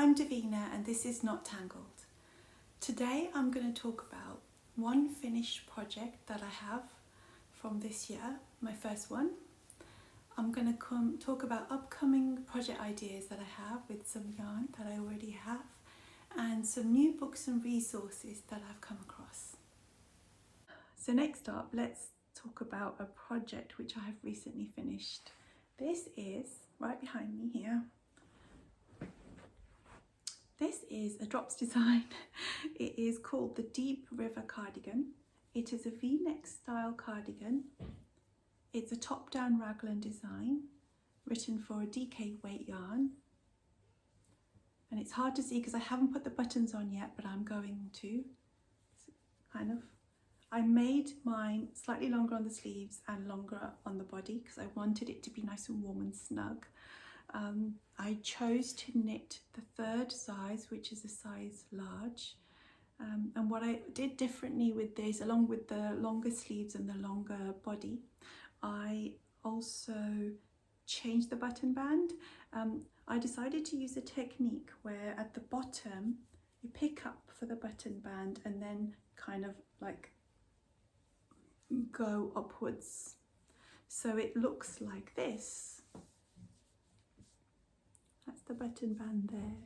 I'm Davina and this is Not Tangled. Today I'm going to talk about one finished project that I have from this year, my first one. I'm going to talk about upcoming project ideas that I have with some yarn that I already have and some new books and resources that I've come across. So next up, let's talk about a project which I have recently finished. This is right behind me here. This is a drops design. It is called the Deep River Cardigan. It is a V-neck style cardigan. It's a top-down raglan design written for a DK weight yarn. And it's hard to see because I haven't put the buttons on yet, but I'm going to. I made mine slightly longer on the sleeves and longer on the body because I wanted it to be nice and warm and snug. I chose to knit the third size, which is a size large. And what I did differently with this, along with the longer sleeves and the longer body, I also changed the button band. I decided to use a technique where at the bottom you pick up for the button band and then kind of like go upwards. So it looks like this. That's the button band there.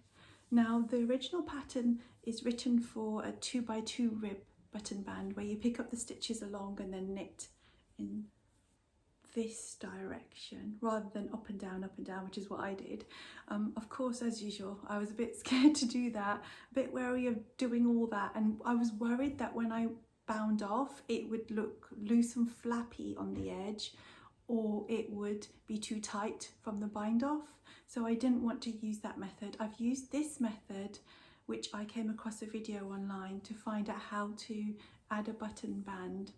Now the original pattern is written for a 2x2 rib button band where you pick up the stitches along and then knit in this direction rather than up and down, which is what I did. Of course, as usual, I was a bit scared to do that, a bit wary of doing all that, and I was worried that when I bound off it would look loose and flappy on the edge, or it would be too tight from the bind off. So I didn't want to use that method. I've used this method, which I came across a video online to find out how to add a button band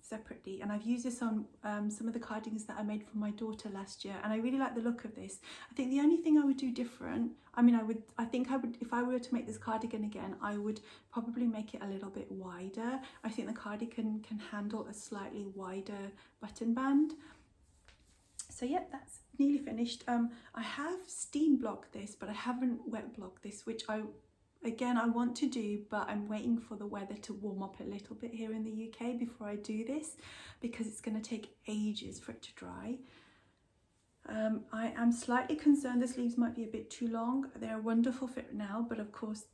separately, and I've used this on some of the cardigans that I made for my daughter last year, and I really like the look of this. I think the only thing I would do different, I think if I were to make this cardigan again, I would probably make it a little bit wider. I think the cardigan can handle a slightly wider button band. So yeah, that's nearly finished. I have steam blocked this, but I haven't wet blocked this, which I want to do, but I'm waiting for the weather to warm up a little bit here in the UK before I do this, because it's going to take ages for it to dry. I am slightly concerned the sleeves might be a bit too long. They're a wonderful fit now, but of course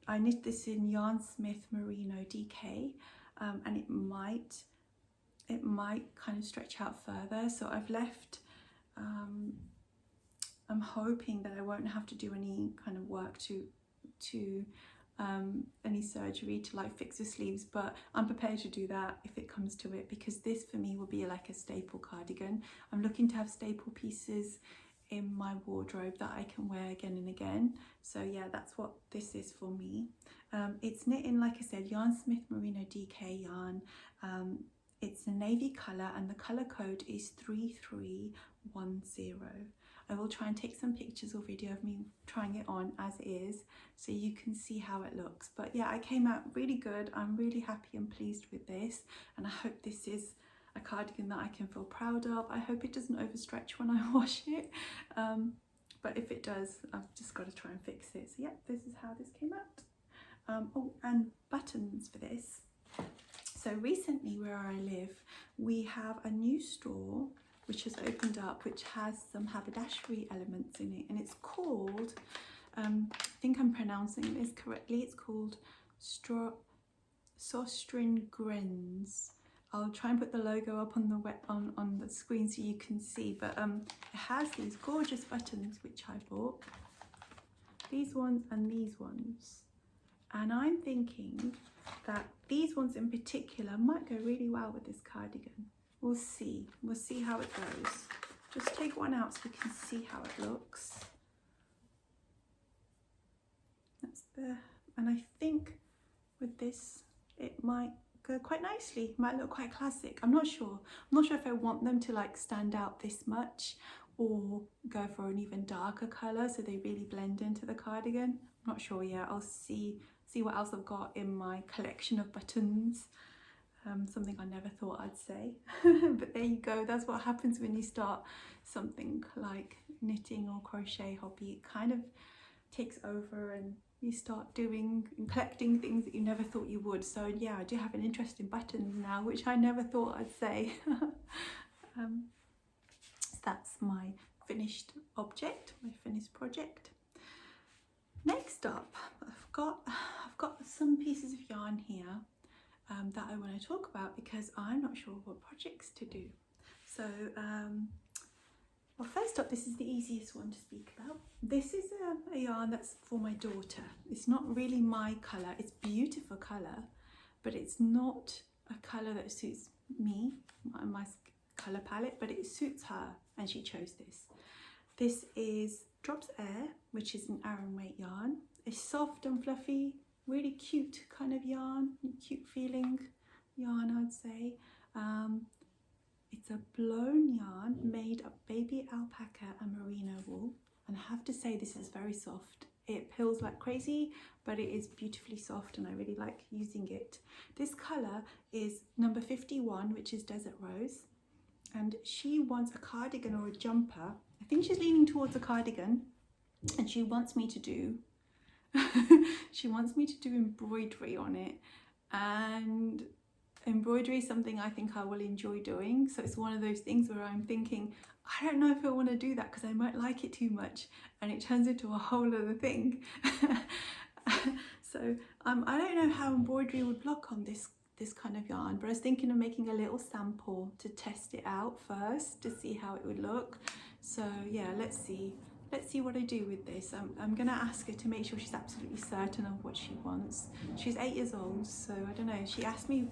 I knit this in Yarn Smith Merino DK, and it might kind of stretch out further, so I've left. I'm hoping that I won't have to do any kind of work to any surgery to like fix the sleeves, but I'm prepared to do that if it comes to it, because this for me will be like a staple cardigan. I'm looking to have staple pieces in my wardrobe that I can wear again and again. So yeah, that's what this is for me. It's knit in, like I said, Yarn Smith Merino DK yarn. It's a navy colour and the colour code is 3310. I will try and take some pictures or video of me trying it on as is so you can see how it looks. But yeah, I came out really good. I'm really happy and pleased with this, and I hope this is a cardigan that I can feel proud of. I hope it doesn't overstretch when I wash it, but if it does, I've just got to try and fix it. So yeah, this is how this came out. Oh, and buttons for this. So recently where I live, we have a new store which has opened up, which has some haberdashery elements in it, and it's called, I think I'm pronouncing this correctly, it's called Sostrin Grens. I'll try and put the logo up on the screen so you can see, but it has these gorgeous buttons which I bought, these ones and these ones, and I'm thinking that these ones in particular might go really well with this cardigan. We'll see how it goes. Just take one out so you can see how it looks. That's there, and I think with this it might go quite nicely. It might look quite classic. I'm not sure if I want them to like stand out this much or go for an even darker colour so they really blend into the cardigan. I'm not sure yet. I'll see what else I've got in my collection of buttons. Something I never thought I'd say. But there you go, that's what happens when you start something like knitting or crochet hobby. It kind of takes over and you start doing and collecting things that you never thought you would. So yeah, I do have an interest in buttons now, which I never thought I'd say. So that's my finished object, my finished project. Next up, I've got some pieces of yarn here that I want to talk about because I'm not sure what projects to do. So well, first up, this is the easiest one to speak about. This is a yarn that's for my daughter. It's not really my colour. It's beautiful colour, but it's not a colour that suits me, my colour palette, but it suits her, and she chose this. This is Drops Air, which is an Aran weight yarn. It's soft and fluffy, really cute kind of yarn, cute feeling yarn, I'd say. It's a blown yarn made of baby alpaca and merino wool, and I have to say this is very soft. It peels like crazy, but it is beautifully soft and I really like using it. This colour is number 51, which is Desert Rose, and she wants a cardigan or a jumper. I think she's leaning towards a cardigan, and she wants me to do embroidery on it, and embroidery is something I think I will enjoy doing. So it's one of those things where I'm thinking, I don't know if I want to do that because I might like it too much and it turns into a whole other thing. So I don't know how embroidery would look on this kind of yarn, but I was thinking of making a little sample to test it out first to see how it would look. So yeah, let's see what I do with this. I'm gonna ask her to make sure she's absolutely certain of what she wants. She's 8 years old, so I don't know. She asked me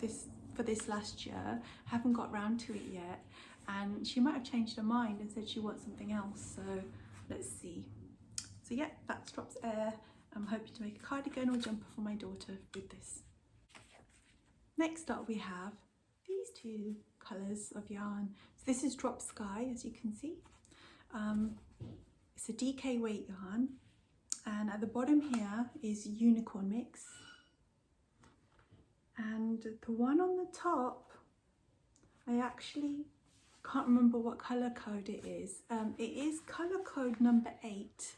for this last year, haven't got round to it yet, and she might have changed her mind and said she wants something else. So let's see. So yeah, that's Drops Air. I'm hoping to make a cardigan or jumper for my daughter with this. Next up, we have these two colours of yarn. So this is Drop Sky, as you can see. It's a DK weight yarn, and at the bottom here is Unicorn Mix, and the one on the top, I actually can't remember what colour code it is. It is colour code number 8.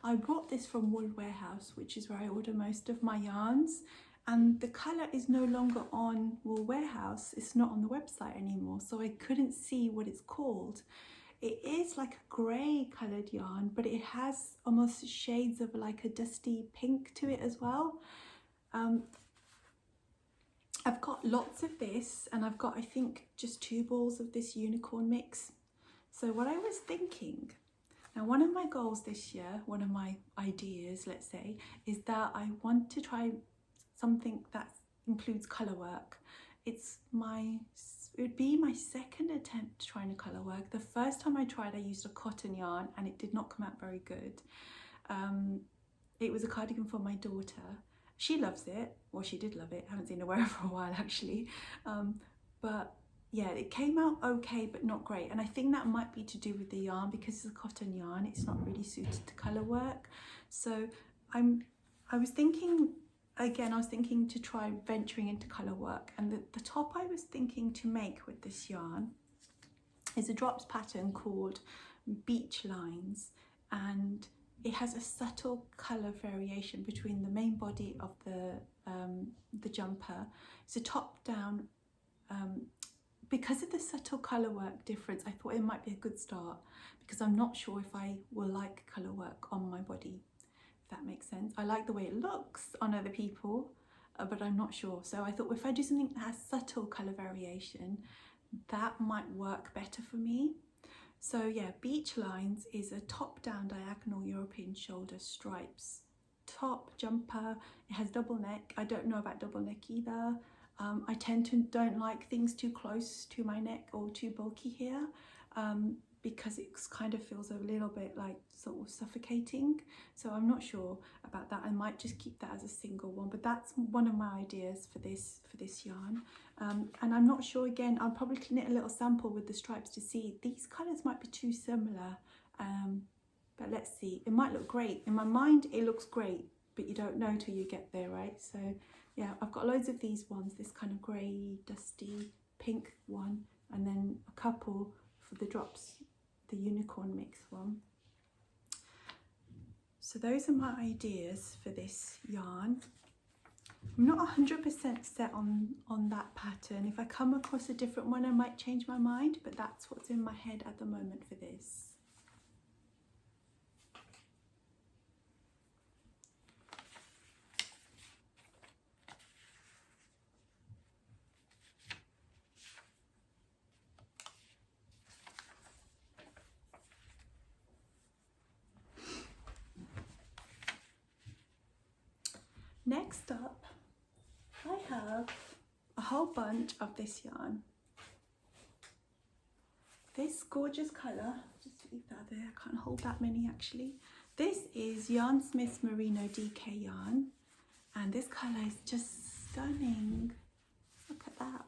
I bought this from Wool Warehouse, which is where I order most of my yarns, and the colour is no longer on Wool Warehouse. It's not on the website anymore, so I couldn't see what it's called. It is like a grey coloured yarn, but it has almost shades of like a dusty pink to it as well. I've got lots of this, and I've got, I think, just 2 balls of this Unicorn Mix. So what I was thinking, now one of my goals this year, one of my ideas, let's say, is that I want to try something that includes colour work. It would be my second attempt trying a colour work. The first time I tried, I used a cotton yarn and it did not come out very good. It was a cardigan for my daughter. She loves it. Well, she did love it. I haven't seen her wear it for a while actually. But yeah, it came out okay, but not great. And I think that might be to do with the yarn, because it's a cotton yarn. It's not really suited to colour work. So I was thinking to try venturing into colour work, and the top I was thinking to make with this yarn is a drops pattern called Beach Lines, and it has a subtle colour variation between the main body of the jumper. It's a top down. Because of the subtle colour work difference, I thought it might be a good start, because I'm not sure if I will like colour work on my body. That makes sense. I like the way it looks on other people, but I'm not sure. So I thought if I do something that has subtle colour variation, that might work better for me. So yeah, Beach Lines is a top down diagonal European shoulder stripes top jumper. It has double neck. I don't know about double neck either. I tend to don't like things too close to my neck or too bulky here, because it kind of feels a little bit like sort of suffocating. So I'm not sure about that. I might just keep that as a single one, but that's one of my ideas for this yarn. And I'm not sure, again, I'll probably knit a little sample with the stripes to see. These colours might be too similar, but let's see. It might look great. In my mind, it looks great, but you don't know till you get there, right? So yeah, I've got loads of these ones, this kind of grey, dusty, pink one, and then a couple for the drops, the unicorn mix one. So those are my ideas for this yarn. I'm not 100% set on that pattern. If I come across a different one, I might change my mind, but that's what's in my head at the moment for this. Next up, I have a whole bunch of this yarn. This gorgeous colour, just leave that there, I can't hold that many actually. This is Yarn Smith's Merino DK yarn, and this colour is just stunning. Look at that.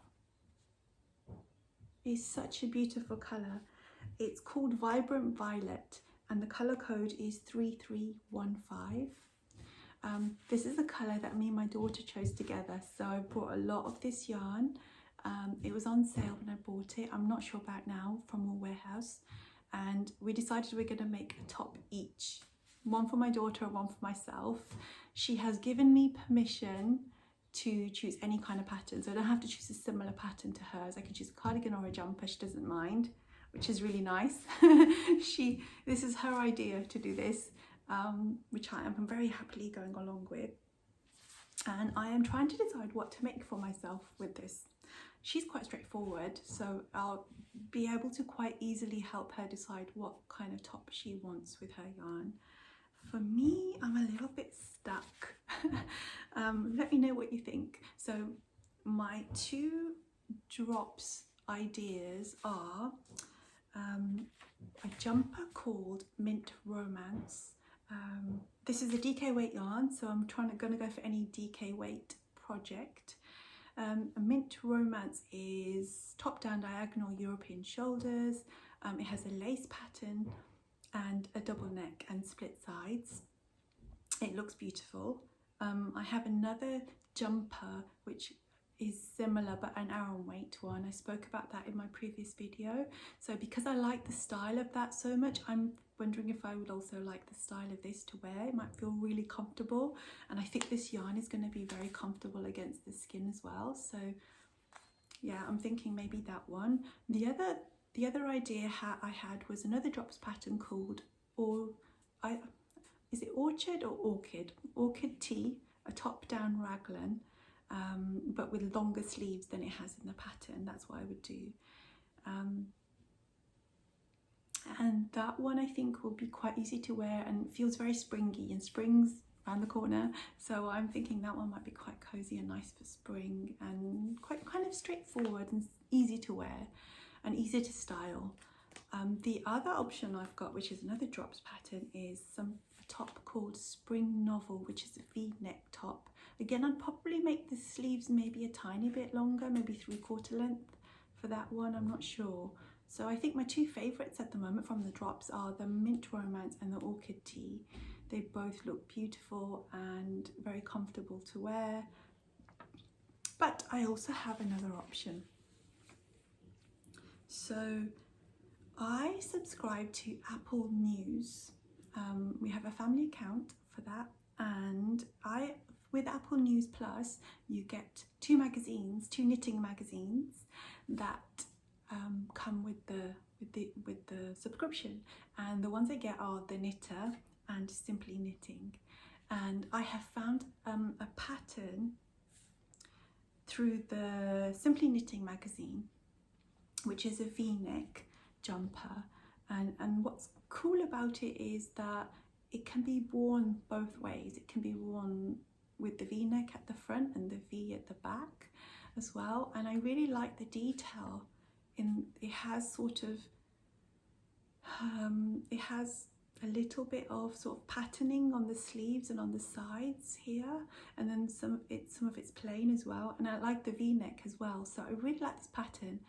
It's such a beautiful colour. It's called Vibrant Violet, and the colour code is 3315. This is the colour that me and my daughter chose together, so I brought a lot of this yarn. It was on sale when I bought it. I'm not sure about now, from a warehouse, and we decided we're going to make a top each, one for my daughter and one for myself. She has given me permission to choose any kind of pattern, so I don't have to choose a similar pattern to hers. I can choose a cardigan or a jumper. She doesn't mind, which is really nice. This is her idea to do this, which I am very happily going along with, and I am trying to decide what to make for myself with this. She's quite straightforward, so I'll be able to quite easily help her decide what kind of top she wants with her yarn. For me, I'm a little bit stuck. Let me know what you think. So my two drops ideas are a jumper called Mint Romance. This is a DK weight yarn, so I'm going to go for any DK weight project. A Mint Romance is top down diagonal European shoulders. It has a lace pattern and a double neck and split sides. It looks beautiful. I have another jumper which is similar but an Aran weight one. I spoke about that in my previous video. So because I like the style of that so much, I'm wondering if I would also like the style of this to wear. It might feel really comfortable, and I think this yarn is going to be very comfortable against the skin as well. So yeah, I'm thinking maybe that one. The other idea I had was another drops pattern called, is it Orchid or Orchid? Orchid Tea, a top down raglan, but with longer sleeves than it has in the pattern. That's what I would do. And that one I think will be quite easy to wear and feels very springy, and spring's around the corner, so I'm thinking that one might be quite cozy and nice for spring, and quite kind of straightforward and easy to wear and easy to style. The other option I've got, which is another drops pattern, is a top called Spring Novel, which is a V-neck top. Again, I'd probably make the sleeves maybe a tiny bit longer, maybe 3/4 length for that one, I'm not sure. So I think my two favourites at the moment from the drops are the Mint Romance and the Orchid Tea. They both look beautiful and very comfortable to wear. But I also have another option. So I subscribe to Apple News. We have a family account for that, and with Apple News Plus you get two knitting magazines that come with the subscription, and the ones I get are The Knitter and Simply Knitting. And I have found a pattern through the Simply Knitting magazine, which is a V-neck jumper, and what's cool about it is that it can be worn both ways. It can be worn with the V-neck at the front and the V at the back as well, and I really like the detail in it. Has sort of it has a little bit of sort of patterning on the sleeves and on the sides here, and then some of it's plain as well, and I like the V-neck as well, so I really like this pattern.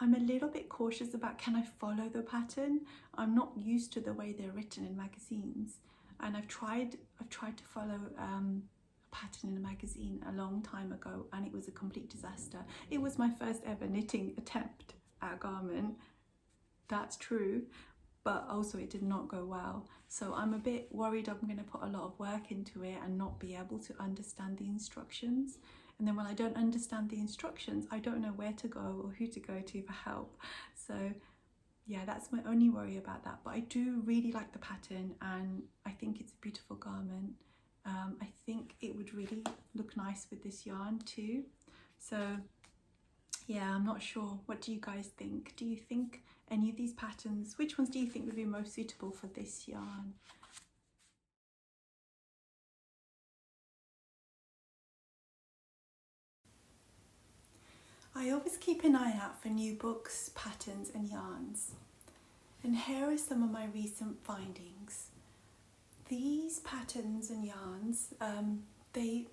I'm a little bit cautious about, can I follow the pattern? I'm not used to the way they're written in magazines, and I've tried to follow a pattern in a magazine a long time ago and it was a complete disaster. It was my first ever knitting attempt at a garment, that's true, but also it did not go well. So I'm a bit worried I'm going to put a lot of work into it and not be able to understand the instructions. And then when I don't understand the instructions, I don't know where to go or who to go to for help. So yeah, that's my only worry about that. But I do really like the pattern and I think it's a beautiful garment. I think it would really look nice with this yarn too. So yeah, I'm not sure. What do you guys think? Do you think any of these patterns, which ones do you think would be most suitable for this yarn? I always keep an eye out for new books, patterns and yarns. And here are some of my recent findings. These patterns and yarns, they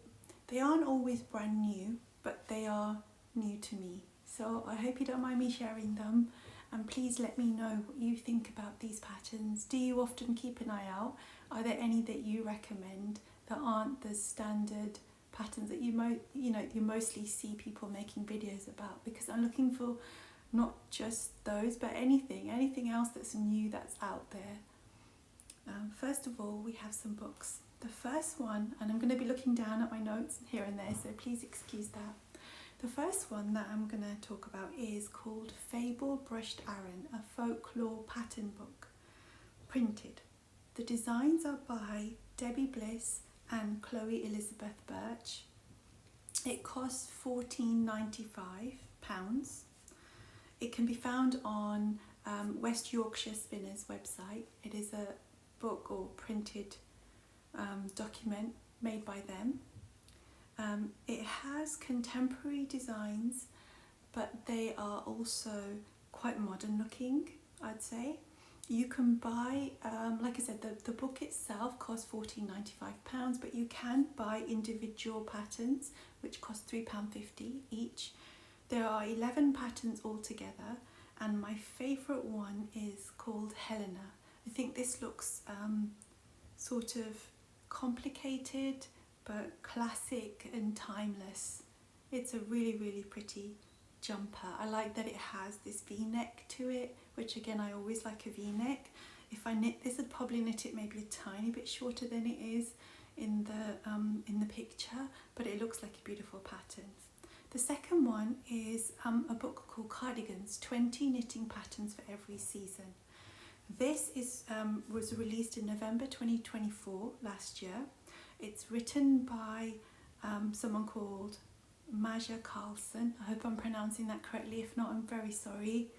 aren't always brand new, but they are new to me. So I hope you don't mind me sharing them, and please let me know what you think about these patterns. Do you often keep an eye out? Are there any that you recommend that aren't the standard patterns that you mostly see people making videos about? Because I'm looking for not just those, but anything else that's new that's out there. First of all, we have some books. The first one, and I'm going to be looking down at my notes here and there, so please excuse that. The first one that I'm going to talk about is called Fable Brushed Aran, a folklore pattern book, printed. The designs are by Debbie Bliss and Chloe Elizabeth Birch. It costs £14.95. It can be found on West Yorkshire Spinners website. It is a book or printed document made by them. It has contemporary designs, but they are also quite modern looking, I'd say. You can buy, like I said, the book itself costs £14.95, but you can buy individual patterns, which cost £3.50 each. There are 11 patterns altogether, and my favourite one is called Helena. I think this looks sort of complicated, but classic and timeless. It's a really, really pretty jumper. I like that it has this V-neck to it, which again, I always like a V-neck. If I knit this, I'd probably knit it maybe a tiny bit shorter than it is in the picture, but it looks like a beautiful pattern. The second one is a book called Cardigans, 20 knitting patterns for every season. This was released in November 2024, last year. It's written by someone called Maja Carlson. I hope I'm pronouncing that correctly. If not, I'm very sorry.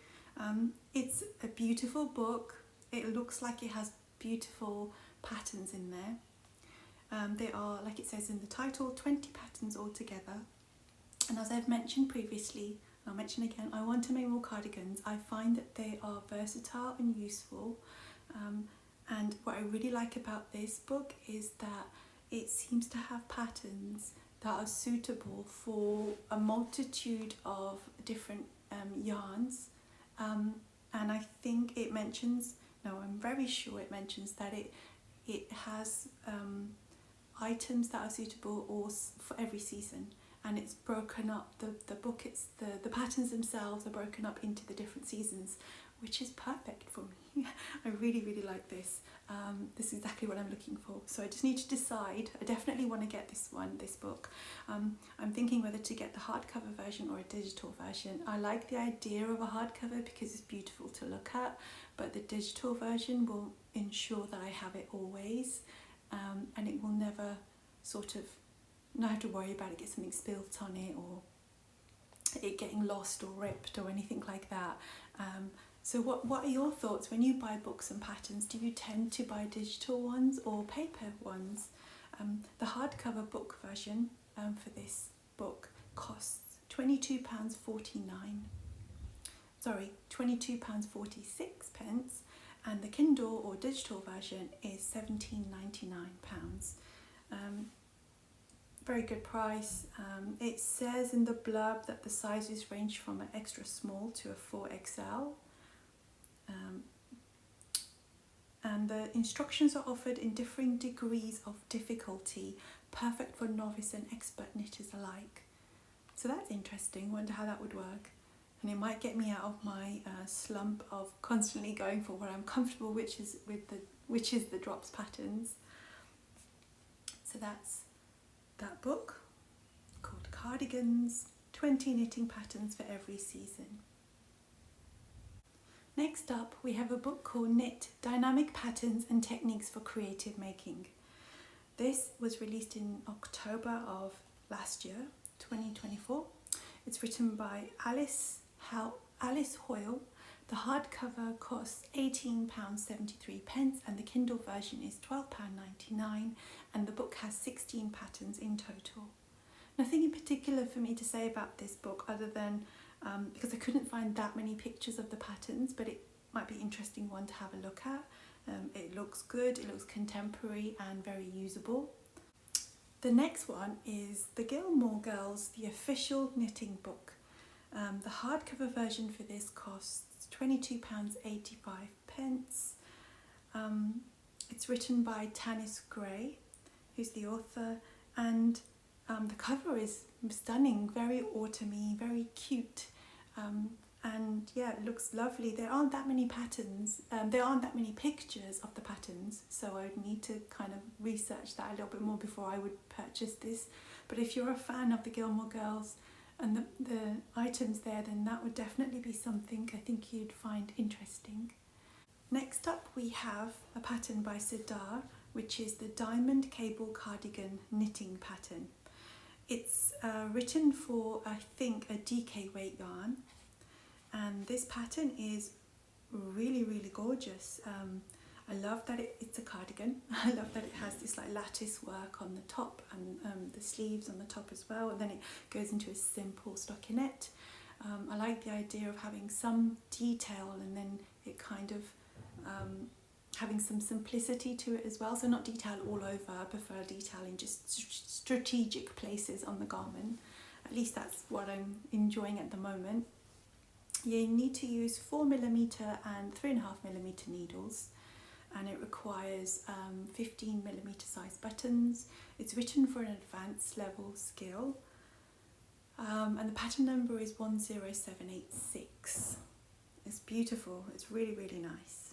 It's a beautiful book. It looks like it has beautiful patterns in there. They are, like it says in the title, 20 patterns altogether. And as I've mentioned previously, I'll mention again, I want to make more cardigans. I find that they are versatile and useful. And what I really like about this book is that it seems to have patterns that are suitable for a multitude of different yarns. And I think it mentions, no, I'm very sure it mentions that it has items that are suitable for every season. And it's broken up, the book, the patterns themselves are broken up into the different seasons, which is perfect for me. I really, really like this. This is exactly what I'm looking for. So I just need to decide. I definitely want to get this book. I'm thinking whether to get the hardcover version or a digital version. I like the idea of a hardcover because it's beautiful to look at, but the digital version will ensure that I have it always, and it will never sort of not have to worry about it, get something spilt on it or it getting lost or ripped or anything like that. So what are your thoughts when you buy books and patterns? Do you tend to buy digital ones or paper ones? The hardcover book version for this book costs £22.49. Sorry, £22.46, and the Kindle or digital version is £17.99. Very good price. It says in the blurb that the sizes range from an extra small to a 4XL. and the instructions are offered in differing degrees of difficulty, perfect for novice and expert knitters alike. So that's interesting. Wonder how that would work. And it might get me out of my slump of constantly going for what I'm comfortable, which is the drops patterns. So that's that book called Cardigans, 20 knitting patterns for every season. Next up, we have a book called Knit, Dynamic Patterns and Techniques for Creative Making. This was released in October of last year, 2024. It's written by Alice Hoyle. The hardcover costs £18.73 and the Kindle version is £12.99, and the book has 16 patterns in total. Nothing in particular for me to say about this book other than because I couldn't find that many pictures of the patterns, but it might be an interesting one to have a look at. It looks good, it looks contemporary and very usable. The next one is the Gilmore Girls, the official knitting book. The hardcover version for this costs £22.85. It's written by Tanis Gray, who's the author, and the cover is stunning, very autumny, very cute, and yeah, it looks lovely. There aren't that many patterns, there aren't that many pictures of the patterns, so I would need to kind of research that a little bit more before I would purchase this. But if you're a fan of the Gilmore Girls and the items there, then that would definitely be something I think you'd find interesting. Next up, we have a pattern by Sidar, which is the Diamond Cable Cardigan knitting pattern. It's written for, I think, a DK weight yarn, and this pattern is really, really gorgeous. I love that it's a cardigan. I love that it has this like lattice work on the top and the sleeves on the top as well, and then it goes into a simple stockinette. I like the idea of having some detail and then it kind of having some simplicity to it as well, so not detail all over. I prefer detail in just strategic places on the garment. At least that's what I'm enjoying at the moment. You need to use 4mm and 3.5mm needles, and it requires 15mm size buttons. It's written for an advanced level skill, and the pattern number is 10786. It's beautiful, it's really, really nice.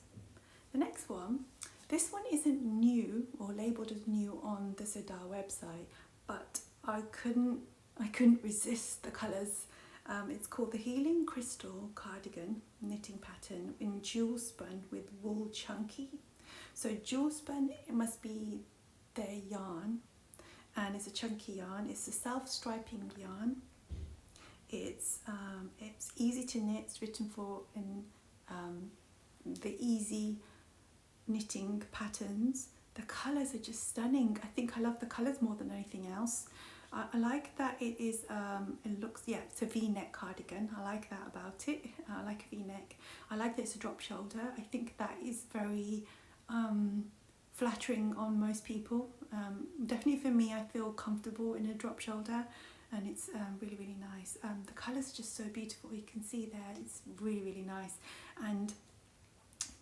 The next one, this one isn't new or labelled as new on the Sidar website, but I couldn't resist the colours. It's called the Healing Crystal Cardigan knitting pattern in jewel spun with wool chunky. So jewel spun, it must be their yarn, and it's a chunky yarn. It's a self-striping yarn. It's easy to knit. It's written for in the easy knitting patterns. The colours are just stunning. I think I love the colours more than anything else. I like that it is, it looks, yeah, it's a V-neck cardigan. I like that about it. I like a V-neck. I like that it's a drop shoulder. I think that is very flattering on most people. Definitely for me, I feel comfortable in a drop shoulder, and it's really, really nice. The colours are just so beautiful. You can see there, it's really, really nice. And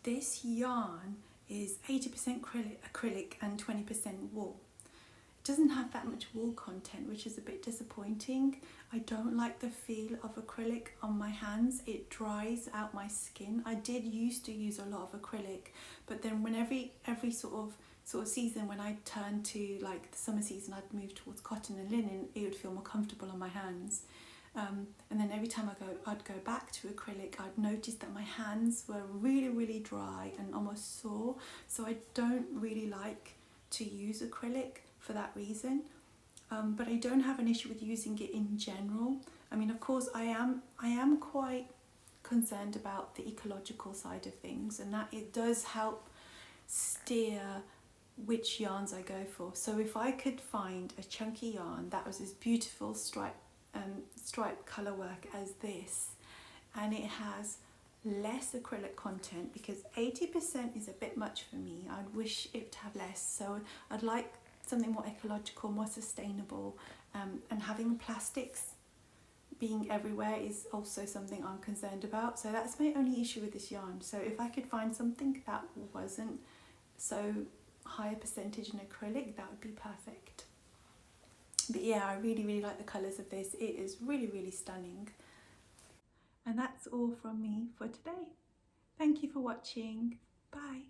this yarn is 80% acrylic and 20% wool. It doesn't have that much wool content, which is a bit disappointing. I don't like the feel of acrylic on my hands. It dries out my skin. I did used to use a lot of acrylic, but then when every sort of season, when I turned to like the summer season, I'd move towards cotton and linen. It would feel more comfortable on my hands. And then every time I'd go back to acrylic, I'd notice that my hands were really, really dry and almost sore. So I don't really like to use acrylic for that reason. But I don't have an issue with using it in general. I mean, of course, I am quite concerned about the ecological side of things, and that it does help steer which yarns I go for. So if I could find a chunky yarn that was as beautiful stripe colour work as this, and it has less acrylic content, because 80% is a bit much for me. I'd wish it to have less, so I'd like something more ecological, more sustainable, and having plastics being everywhere is also something I'm concerned about. So that's my only issue with this yarn. So if I could find something that wasn't so higher percentage in acrylic, that would be perfect. But yeah, I really like the colours of this. It is really stunning. And that's all from me for today. Thank you for watching. Bye.